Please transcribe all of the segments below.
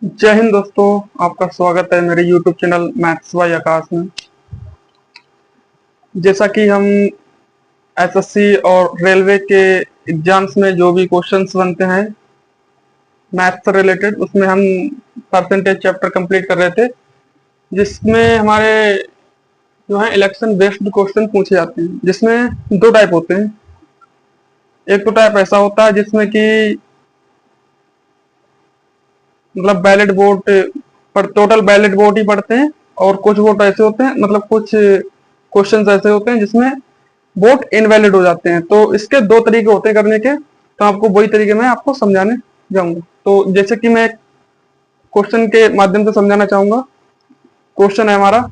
जय हिंद दोस्तों। आपका स्वागत है मेरे YouTube चैनल मैथ्स बाय आकाश में। जैसा कि हम एसएससी और रेलवे के एग्जाम्स में जो भी क्वेश्चंस बनते हैं मैथ्स से रिलेटेड, उसमें हम परसेंटेज चैप्टर कंप्लीट कर रहे थे, जिसमें हमारे जो है इलेक्शन बेस्ड क्वेश्चन पूछे जाते हैं, जिसमें दो टाइप होते हैं। एक तो टाइप ऐसा होता है जिसमें कि मतलब बैलेट वोट पर टोटल बैलेट वोट ही पड़ते हैं, और कुछ वोट ऐसे होते हैं, मतलब कुछ क्वेश्चंस ऐसे होते हैं जिसमें वोट इनवैलिड हो जाते हैं। तो इसके दो तरीके होते हैं करने के, तो आपको वही तरीके मैं आपको समझाने जाऊंगा। तो जैसे कि मैं क्वेश्चन के माध्यम से समझाना चाहूंगा। क्वेश्चन है हमारा,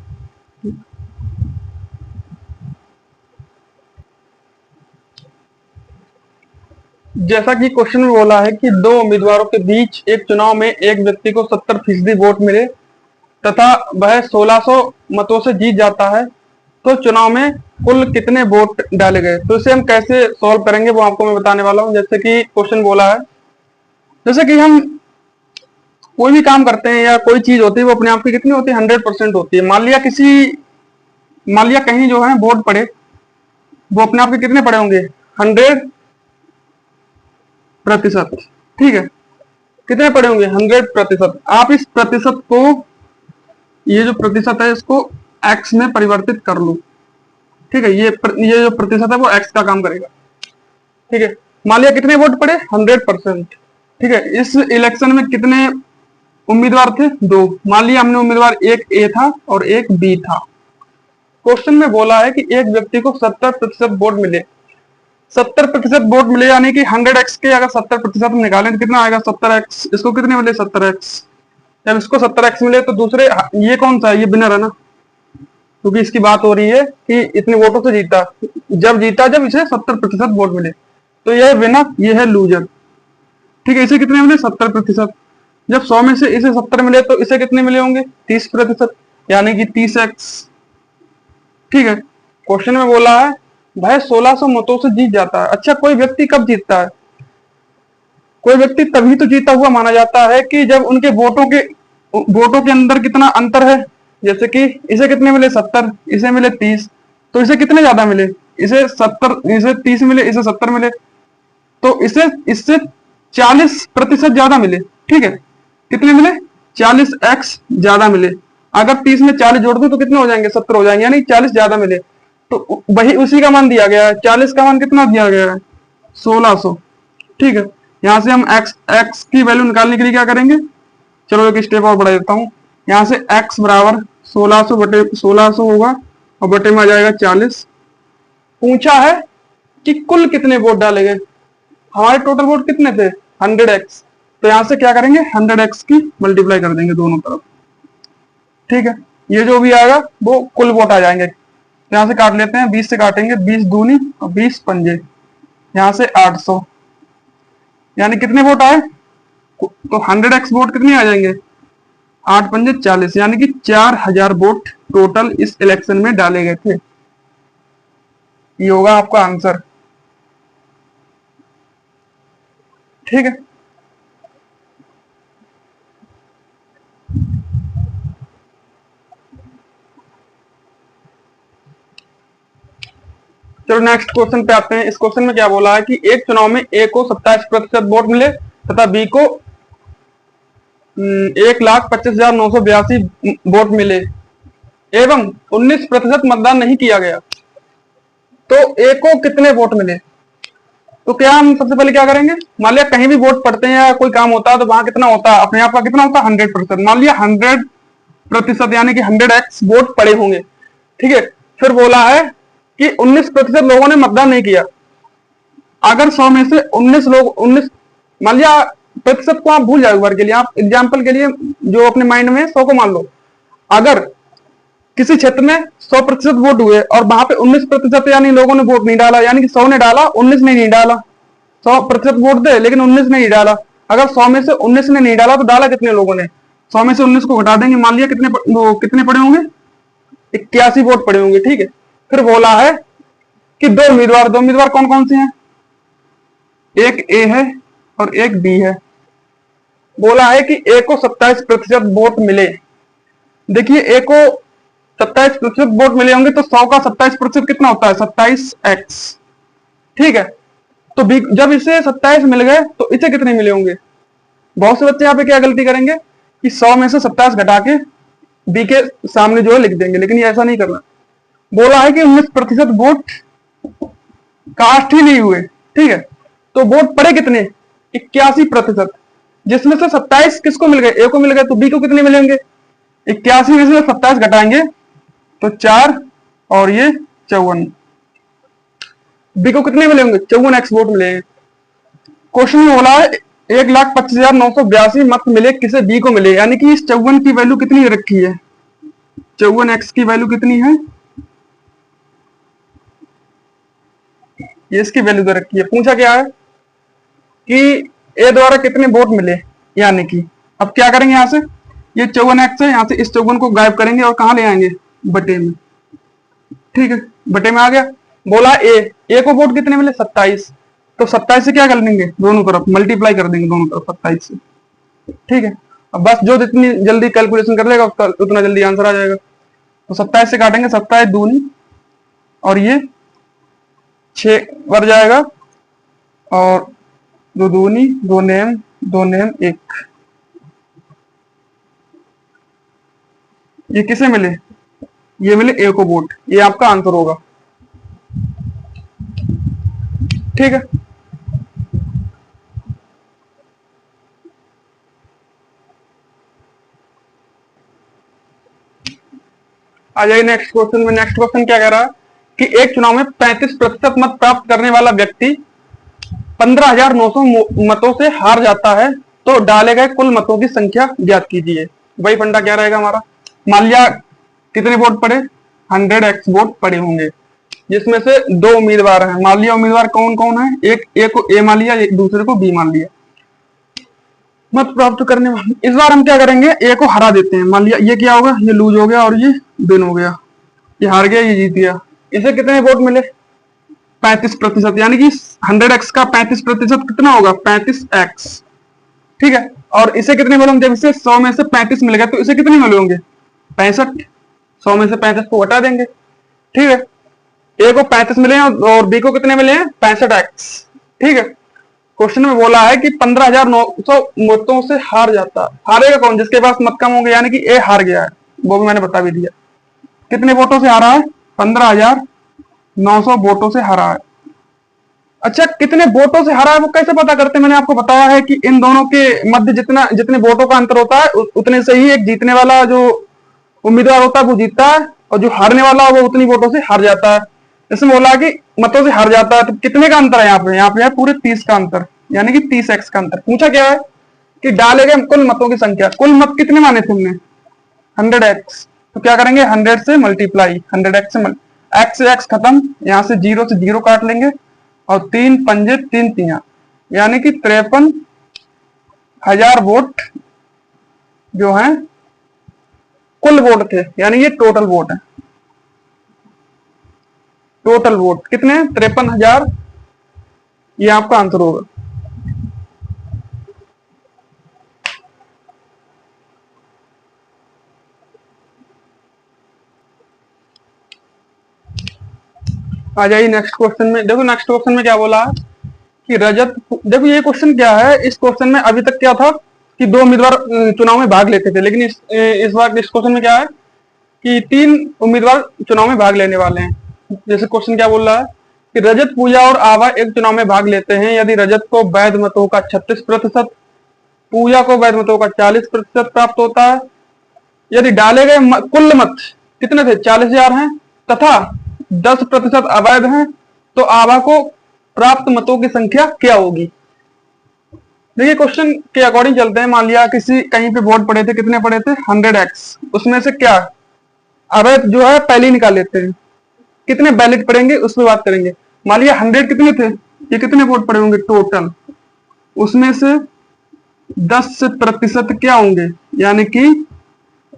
जैसा कि क्वेश्चन में बोला है कि दो उम्मीदवारों के बीच एक चुनाव में एक व्यक्ति को 70% वोट मिले तथा वह 1600 मतों से जीत जाता है, तो चुनाव में कुल कितने वोट डाले गए। तो इसे हम कैसे सॉल्व करेंगे वो आपको मैं बताने वाला हूं। जैसे कि क्वेश्चन बोला है, जैसे कि हम कोई भी काम करते हैं या कोई चीज होती है, वो अपने आप की कितनी होती है, 100% होती है। मान लिया कहीं जो है वोट पड़े, वो अपने आप के कितने पड़े होंगे, 100%। ठीक है, कितने पड़े होंगे, 100%। आप इस प्रतिशत को, ये जो प्रतिशत है इसको एक्स में परिवर्तित कर लो। ठीक है, ये जो प्रतिशत है वो एक्स का काम करेगा। ठीक है, मान लिया कितने वोट पड़े, 100%। ठीक है, इस इलेक्शन में कितने उम्मीदवार थे, दो। मान लिया हमने उम्मीदवार एक ए था और एक बी था। क्वेश्चन में बोला है कि एक व्यक्ति को 70% वोट मिले। 70% वोट मिले यानी कि 100x के अगर 70% हम निकालें तो कितना आएगा, 70x। इसको कितने मिले, 70x। जब इसको 70x मिले तो दूसरे, ये कौन सा है, ये विनर है ना, क्योंकि इसकी बात हो रही है कि इतने वोटों से जीता। जब इसे 70% वोट मिले, तो यह विनर, ये है लूजर। ठीक है, इसे कितने मिले, 70%। जब 100 में से इसे 70 मिले तो इसे कितने मिले होंगे, 30%, यानी कि 30x। ठीक है, क्वेश्चन में बोला है भाई 1600 मतों से जीत जाता है। अच्छा, कोई व्यक्ति कब जीतता है, कोई व्यक्ति तभी तो जीता हुआ माना जाता है कि जब उनके वोटों के अंदर कितना अंतर है। जैसे कि इसे कितने मिले, 70, इसे मिले 30, तो इसे कितने ज्यादा मिले, इसे 30 मिले, इसे 70 मिले, तो इसे इससे 40% ज्यादा मिले। ठीक है, कितने मिले, 40x ज्यादा मिले। अगर 30 में 40 जोड़ दो तो कितने हो जाएंगे, 70 हो जाएंगे, यानी 40 ज्यादा मिले। तो वही उसी का मान दिया गया है, 40 का मान कितना दिया गया है, 1600। ठीक है, यहां से हम x की वैल्यू निकालने के लिए क्या करेंगे, चलो एक स्टेप और बढ़ा देता हूं। यहां से x बराबर 1600 बटे 1600 होगा, और बटे में आ जाएगा 40। पूछा है कि कुल कितने वोट डाले गए, हमारे टोटल वोट कितने थे, 100x। तो यहां से क्या करेंगे, 100x की मल्टीप्लाई कर देंगे दोनों तरफ। ठीक है, ये जो भी आएगा वो कुल वोट आ जाएंगे। यहां से काट लेते हैं, 20 से काटेंगे, 20 दूनी और 20 पंजे, यहां से 800, यानी कितने वोट आए, तो 100x वोट कितने आ जाएंगे, 8 पंजे 40, यानी कि 4000 वोट टोटल इस इलेक्शन में डाले गए थे। ये होगा आपका आंसर। ठीक है, चलो नेक्स्ट क्वेश्चन पे आते हैं। इस क्वेश्चन में क्या बोला है कि एक चुनाव में ए को 27% वोट मिले तथा बी को 1,25,982 वोट मिले एवं 19% मतदान नहीं किया गया, तो ए को कितने वोट मिले। तो क्या हम सबसे पहले क्या करेंगे, मान लिया कहीं भी वोट पड़ते हैं या कोई काम होता है तो वहां कितना होता है, अपने आप का कितना होता है, 100%। मान लिया 100%, यानी कि 100x वोट पड़े होंगे। ठीक है, फिर बोला है कि 19% लोगों ने मतदान नहीं किया। अगर 100 में से 19 मान लिया, प्रतिशत को आप भूल जाओ एक बार के लिए, आप एग्जाम्पल के लिए जो अपने माइंड में 100 को मान लो। अगर किसी क्षेत्र में 100% वोट हुए और वहां पे 19% यानी लोगों ने वोट नहीं डाला, यानी कि 100 ने डाला, 19 ने नहीं डाला। 100% वोट दे लेकिन 19 ने नहीं डाला। अगर 100 में से 19 ने नहीं डाला तो डाला कितने लोगों ने, 100 में से 19 को घटा देंगे, मान लिया कितने पड़े होंगे, 81 वोट पड़े होंगे। ठीक है, फिर बोला है कि दो उम्मीदवार कौन कौन से हैं, एक ए है और एक बी है। बोला है कि ए को 27% वोट मिले। देखिए ए को 27% वोट मिले होंगे तो 100 का 27% कितना होता है? 27x। ठीक है, तो बी जब इसे 27 मिल गए तो इसे कितने मिले होंगे? बहुत से बच्चे यहाँ पे क्या गलती करेंगे कि 100 में से 27 घटा के बी के सामने जो है लिख देंगे, लेकिन ये ऐसा नहीं करना। बोला है कि 19% वोट कास्ट ही नहीं हुए। ठीक है, तो वोट पड़े कितने? 81%, जिसमें से 27 किसको मिल गए? ए को मिल गए, तो बी को कितने मिलेंगे? 81 में से 27 घटाएंगे तो 4 और ये 54। बी को कितने मिले होंगे? 54x वोट मिलेंगे। क्वेश्चन में बोला है 1,25,982 मत मिले किसे? बी को मिले, यानी कि इस 54 की वैल्यू कितनी रखी है? 54x की वैल्यू कितनी है? ये इसकी वैल्यू दे रखी है। पूछा क्या है कि ए द्वारा कितने वोट मिले, यानी कि अब क्या करेंगे यहां से, ये 54x है, यहां से इस 54 को गायब करेंगे और कहां ले आएंगे? बटे में। ठीक है, बटे में आ गया। बोला ए को वोट कितने मिले? 27, तो 27 से क्या कर लेंगे? दोनों तरफ मल्टीप्लाई कर देंगे, दोनों तरफ 27 से। ठीक है, अब बस जो जितनी जल्दी कैलकुलेशन कर लेगा उतना जल्दी आंसर आ जाएगा। तो 27 से काटेंगे, 27 दूनी और ये 6 बढ़ जाएगा, और दो दूनी, दो नेम 1। ये किसे मिले? ये मिले ए को वोट। ये आपका आंसर होगा। ठीक है, आ जाइए नेक्स्ट क्वेश्चन में। नेक्स्ट क्वेश्चन क्या कह रहा है कि एक चुनाव में 35% मत प्राप्त करने वाला व्यक्ति 15,900 मतों से हार जाता है, तो डाले गए कुल मतों की संख्या ज्ञात कीजिए। वही फंडा क्या रहेगा हमारा। मान लिया कितने वोट पड़े? 100x वोट पड़े होंगे, जिसमें से 2 उम्मीदवार हैं। मान लिया उम्मीदवार कौन कौन है? एक ए को ए मान लिया, एक दूसरे को बी मान लिया। मत प्राप्त करने वाले, इस बार हम क्या करेंगे? ए को हरा देते हैं। मान लिया ये क्या होगा? ये लूज हो गया और ये विन हो गया। ये हार गया, ये जीत गया। इसे कितने वोट मिले? 35%, यानी कि 100x का 35% कितना होगा? 35x। ठीक है, और इसे कितने मिले होंगे? जब इसे 100 में से 35 मिल गया तो इसे कितने मिले होंगे? 65। 100 में से 35 को हटा देंगे। ठीक है, ए को 35 मिले हैं और बी को कितने मिले हैं? 65x। ठीक है, क्वेश्चन में बोला है कि 15,900 मतों से हार जाता है। हारेगा कौन? जिसके पास मत कम होंगे, यानी कि ए हार गया है। वो भी मैंने बता भी दिया। कितने वोटों से हारा है? 15,900 वोटों से हारा है। अच्छा, कितने वोटों से हारा है वो कैसे पता करते हैं? मैंने आपको बताया है कि इन दोनों के मध्य जितने वोटों का अंतर होता है उतने से ही एक जीतने वाला जो उम्मीदवार होता है वो जीतता है, और जो हारने वाला वो उतनी वोटों से हार जाता है। इसमें बोला कि मतों से हार जाता है, तो कितने का अंतर है यहाँ पे? यहाँ पे है पूरे 30 का अंतर, यानी कि 30x का अंतर। पूछा क्या है कि डाले गए कुल मतों की संख्या। कुल मत कितने माने थे हमने? 100x। तो क्या करेंगे? 100 से मल्टीप्लाई, 100x से x से x खत्म, यहां से 0 से 0 काट लेंगे, और 3 पंजे 3 तिया, यानी कि 53,000 वोट जो हैं कुल वोट थे, यानी ये टोटल वोट है। टोटल वोट कितने? 53,000। ये आपका आंसर होगा। आ जाइए नेक्स्ट क्वेश्चन में। देखो नेक्स्ट क्वेश्चन में क्या बोला है कि रजत, देखो ये क्वेश्चन क्या है, इस क्वेश्चन में अभी तक क्या था कि 2 उम्मीदवार चुनाव में भाग लेते थे, लेकिन इस बार इस क्वेश्चन में क्या है कि 3 उम्मीदवार चुनाव में भाग लेने वाले हैं। जैसे क्वेश्चन क्या बोल रहा है कि रजत, पूजा और आभा एक चुनाव में भाग लेते हैं। यदि रजत को वैध मतों का 36%, पूजा को वैध मतों का 40% प्राप्त होता है, यदि डाले गए कुल मत कितने थे? 40,000 हैं, तथा 10% अवैध हैं, तो आभा को प्राप्त मतों की संख्या क्या होगी? देखिए क्वेश्चन के अकॉर्डिंग चलते हैं। मान लिया किसी कहीं पे वोट पड़े थे, कितने पड़े थे? 100x। उसमें से क्या अवैध जो है पहले ही निकाल लेते हैं। कितने बैलेट पड़ेंगे उस पर बात करेंगे। मान लिया 100 कितने थे? ये कितने वोट पड़े होंगे टोटल? उसमें से 10% क्या होंगे? यानी कि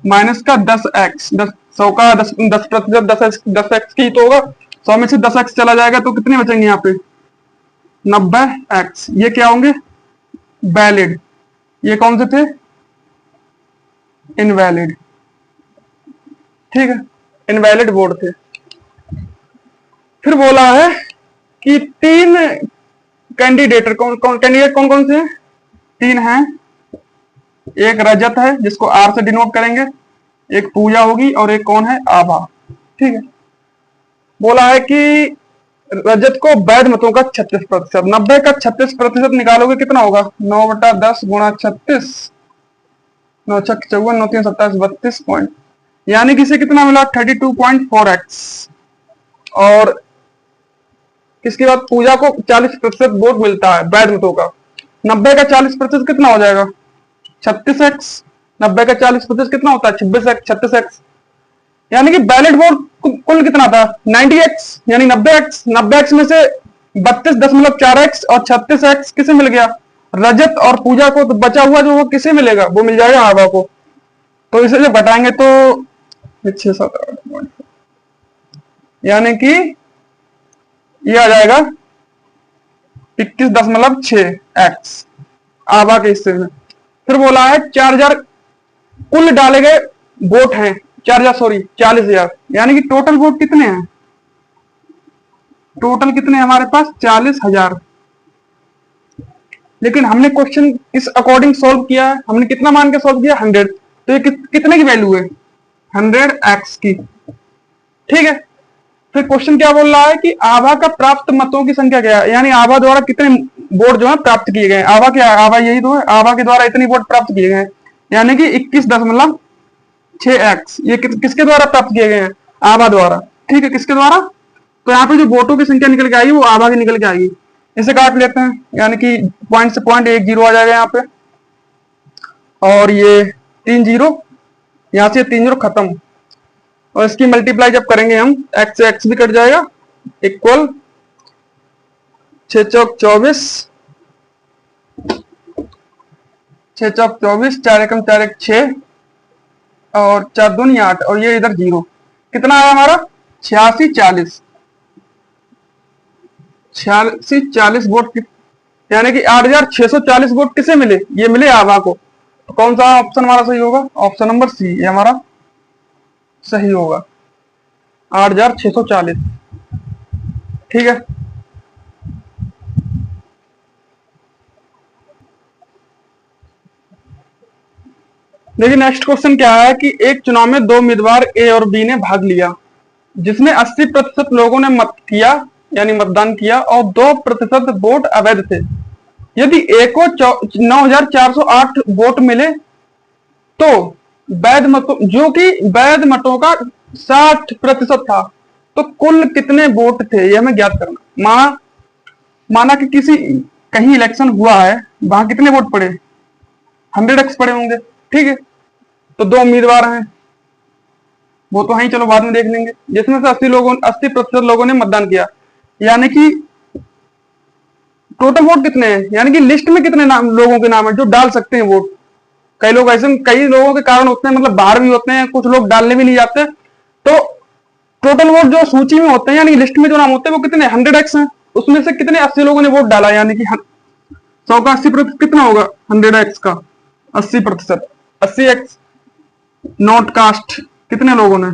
माइनस का 10x, 100 का 10% 10x की तो होगा। 100 में से 10x चला जाएगा तो कितने बचेंगे यहाँ पे? 90x। ये क्या होंगे? वैलिड। ये कौन से थे? इनवैलिड। ठीक है, इनवैलिड वोट थे। फिर बोला है कि 3 कैंडिडेट कौन कौन से हैं? 3 हैं। एक रजत है जिसको आर से डिनोट करेंगे, एक पूजा होगी, और एक कौन है? आभा। ठीक है, बोला है कि रजत को वैध मतों का 36%, 90 का 36% निकालोगे कितना होगा? 9/10 गुणा 36, 9 छक 54, 9 3 27, 32 पॉइंट, यानी कि इसे कितना मिला? 32.4x। और इसके बाद पूजा को 40% वोट मिलता है वैध मतों का। 90 का 40% कितना हो जाएगा? 36x। 90 का 40% कितना होता है? 26x, 36x। यानी कि वैलिड वोट कुल कितना था? 90x, यानी 90x। 90x में से 32.4x और 36x किसे मिल गया? रजत और पूजा को। तो बचा हुआ जो वो किसे मिलेगा? वो मिल जाएगा आभा को। तो इसे जब घटाएंगे तो 6 7 8, यानी कि ये आ जाएगा 21.6x आभा के हिस्से में। फिर बोला है 4000 कुल डाले गए वोट हैं, 40,000, यानी कि टोटल वोट कितने हैं? टोटल कितने हैं हमारे पास? 40,000। लेकिन हमने क्वेश्चन इस अकॉर्डिंग सॉल्व किया है। हमने कितना मान के सॉल्व किया? 100। तो ये कितने की वैल्यू है? 100x की। ठीक है, फिर क्वेश्चन क्या बोल रहा है कि आभा का प्राप्त मतों की संख्या क्या है, यानी आभा द्वारा कितने वोट जो है प्राप्त किए गए। आभा क्या है? आभा यही तो है। आभा के द्वारा इतनी वोट प्राप्त किए गए, यानी कि 21.6x। ये किसके द्वारा प्राप्त किए गए हैं? आभा द्वारा। ठीक है, किसके द्वारा? तो यहाँ पे जो वोटों की संख्या निकल के आएगी वो आभा की निकल के आएगी। इसे काट लेते हैं, यानी कि पॉइंट से पॉइंट 1 0 आ जाएगा यहाँ पे, और ये 3 0, यहां से 3 0 खत्म। और इसकी मल्टीप्लाई जब करेंगे हम, x से x भी कट जाएगा, इक्वल 6 चौक 24, 6 चौक 24, 4 एकम 4 1 6, और 4 दूनी 8, और ये इधर 0। कितना आया हमारा? 86 40 वोट, यानी कि 8640 वोट किसे मिले? ये मिले आभा को। तो कौन सा ऑप्शन हमारा सही होगा? ऑप्शन नंबर सी, ये हमारा सही होगा, 8640। ठीक है, देखिए नेक्स्ट क्वेश्चन क्या है कि एक चुनाव में 2 उम्मीदवार ए और बी ने भाग लिया, जिसमें 80% लोगों ने मत किया यानी मतदान किया, और 2% वोट अवैध थे। यदि ए को 9408 वोट मिले तो वैध मतों, जो कि वैध मतों का 60% था, तो कुल कितने वोट थे ये हमें ज्ञात करना। माना कि किसी कहीं इलेक्शन हुआ है, वहां कितने वोट पड़े? 100x पड़े होंगे। ठीक है, तो 2 उम्मीदवार हैं, वो तो है, चलो बाद में देख लेंगे। जिसमें से 80% लोगों ने मतदान किया, यानी कि टोटल वोट कितने हैं, यानी कि लिस्ट में कितने नाम लोगों के नाम है जो डाल सकते हैं वोट। कई लोग ऐसे, कई लोगों के कारण होते हैं, मतलब बाहर भी होते हैं, कुछ लोग डालने भी नहीं जाते। तो टोटल वोट जो सूची में होते हैं, यानी लिस्ट में जो नाम होते हैं, वो कितने? 100x हैं। उसमें से कितने 80 लोगों ने वोट डाला, यानी कि 100 का 80% कितना होगा? 100x का 80%। 80x नॉट कास्ट, कितने लोगों ने?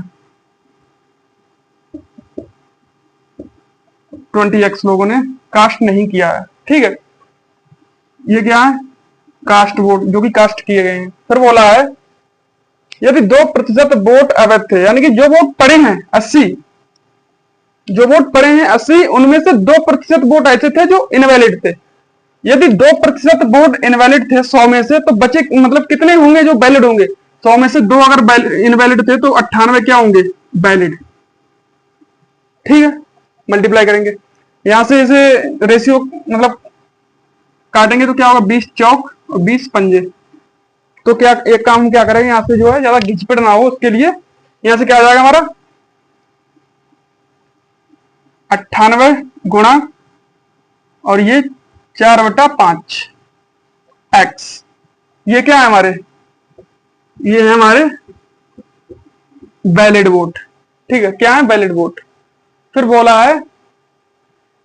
20x लोगों ने कास्ट नहीं किया है। ठीक है, ये क्या है? कास्ट वोट, जो कि कास्ट किए गए हैं। फिर बोला है यदि 2% वोट अवैध थे, यानी कि जो वोट पड़े हैं 80, जो वोट पड़े हैं 80, उनमें से 2% वोट ऐसे थे जो इनवैलिड थे। यदि 2% वोट इनवैलिड थे 100 में से, तो बचे मतलब कितने होंगे जो वैलिड होंगे? 100 में से 2 अगर इनवैलिड थे तो 98 क्या होंगे? वैलिड। ठीक है, मल्टीप्लाई करेंगे यहां से, इसे रेशियो मतलब काटेंगे तो क्या होगा? 20 चौक और 20 पंजे। तो क्या एक काम क्या करेंगे, यहां से जो है ज्यादा घिचपिट ना हो उसके लिए, यहां से क्या आ जाएगा हमारा? 98 गुणा, और ये 4/5 x। ये क्या है हमारे? ये है हमारे वैलिड वोट। ठीक है, क्या है? Valid vote. फिर बोला है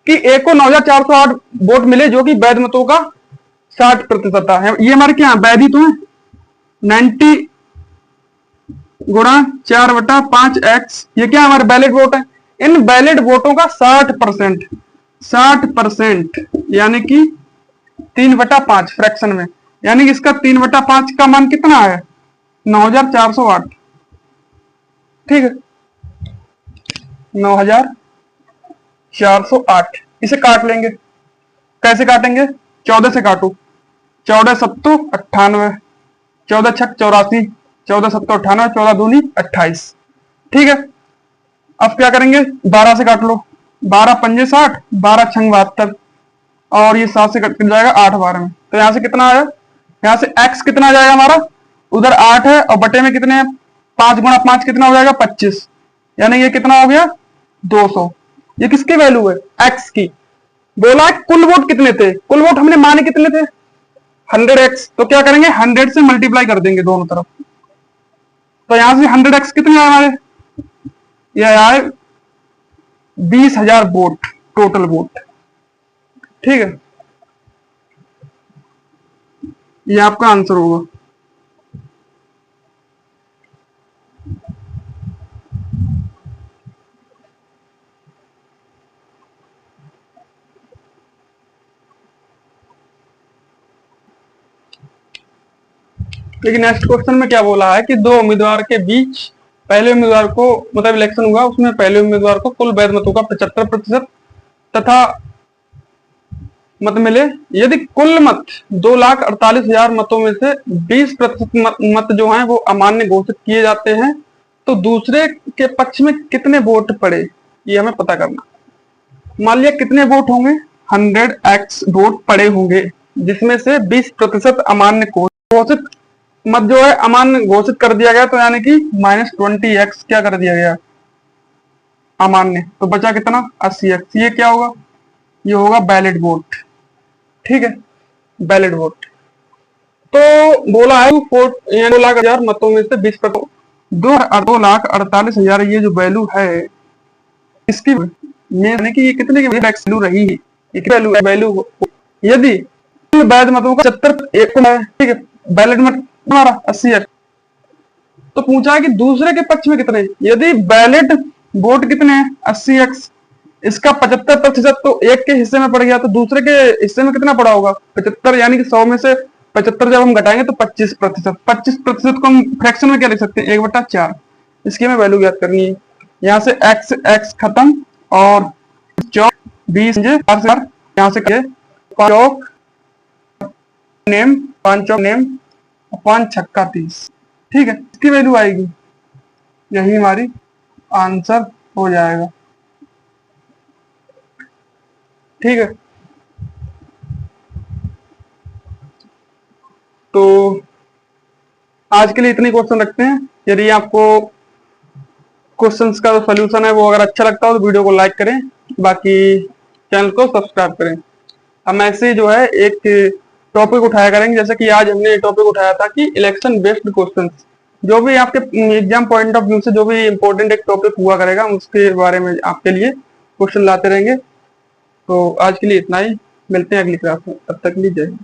कि ए को 9408 वोट मिले, जो कि वैध मतों का 60% है। ये हमारे क्या वैधि तो है 90 गुणा 4/5x, ये क्या हमारे बैलेट वोट है। इन बैलेट वोटों का 60% यानी कि 3/5 फ्रैक्शन में, यानी कि इसका 3/5 का मान कितना है 9408। ठीक है 9408। इसे काट लेंगे, कैसे काटेंगे 14 से काटो, 14 सत्तो 98, 14 छक 84, 14 सत्तो 98, 14 दूनी 28। ठीक है अब क्या करेंगे 12 से काट लो, 12 पंजे 60, 12 छंग 72, और ये 7 से कट जाएगा 8 12 में। तो यहां से कितना आया, यहां से x कितना आ जाएगा हमारा, उधर 8 है और बटे में कितने हैं 5 गुणा 5 कितना हो जाएगा 25, यानी ये कितना हो गया 200। ये किसकी वैल्यू है x की। बोला कुल वोट कितने थे, कुल वोट हमने माने कितने थे 100x, तो क्या करेंगे 100 से मल्टीप्लाई कर देंगे दोनों तरफ। तो यहां से 100x कितने आए हमारे, यह आए 20,000 वोट टोटल वोट। ठीक है ये आपका आंसर होगा। लेकिन नेक्स्ट क्वेश्चन में क्या बोला है कि दो उम्मीदवार के बीच पहले उम्मीदवार को मतलब इलेक्शन हुआ, उसमें पहले उम्मीदवार को कुल वैध मतों का 75% तथा मत मिले। यदि कुल मत 2,48,000 मतों में से 20% मत जो हैं वो अमान्य घोषित किए जाते हैं तो दूसरे के पक्ष में कितने वोट पड़े, ये हमें पता करना। मान लिया कितने वोट होंगे 100x वोट पड़े होंगे, जिसमें से 20% अमान्य घोषित मत जो है अमान्य घोषित कर दिया गया, तो यानी कि -20x क्या कर दिया गया अमान्य, तो बचा कितना 80x। ये क्या होगा, ये होगा बैलेट वोट। ठीक है बैलेट वोट। तो बोला है 2,00,000 मतों में से 20%, 2,48,000 ये जो वैल्यू है इसकी यानी कि ये कितने की वैल्यू रही है, ये वैल्यू यदि वैध मतों का 75 है। ठीक है बैलेट मत हमारा 80x, तो पूछा है कि दूसरे के पक्ष में कितने, यदि बैलेट वोट कितने हैं 80x, इसका 75% तो एक के हिस्से में पड़ गया, तो दूसरे के हिस्से में कितना पड़ा होगा 75, यानी कि 100 में से 75 जब हम घटाएंगे तो 25%। 25% को हम फ्रैक्शन में क्या लिख सकते हैं 1/4। इसकी हमें वैल्यू ज्ञात करनी है। यहाँ से x खत्म और चौक 20 यहाँ से चौक नेम 5 चौक नेम 5 छक्का 30। ठीक है इसकी वैल्यू आएगी, यही हमारी आंसर हो जाएगा। ठीक है तो आज के लिए इतने क्वेश्चन रखते हैं। यदि आपको क्वेश्चंस का जो सोल्यूशन है वो अगर अच्छा लगता हो तो वीडियो को लाइक करें, बाकी चैनल को सब्सक्राइब करें। हम ऐसे जो है एक टॉपिक उठाया करेंगे, जैसे कि आज हमने टॉपिक उठाया था कि इलेक्शन बेस्ड क्वेश्चंस, जो भी आपके एग्जाम पॉइंट ऑफ व्यू से जो भी इंपॉर्टेंट एक टॉपिक हुआ करेगा उसके बारे में आपके लिए क्वेश्चन लाते रहेंगे। तो आज के लिए इतना ही, मिलते हैं अगली क्लास में, तब तक के लिए जय हिंद।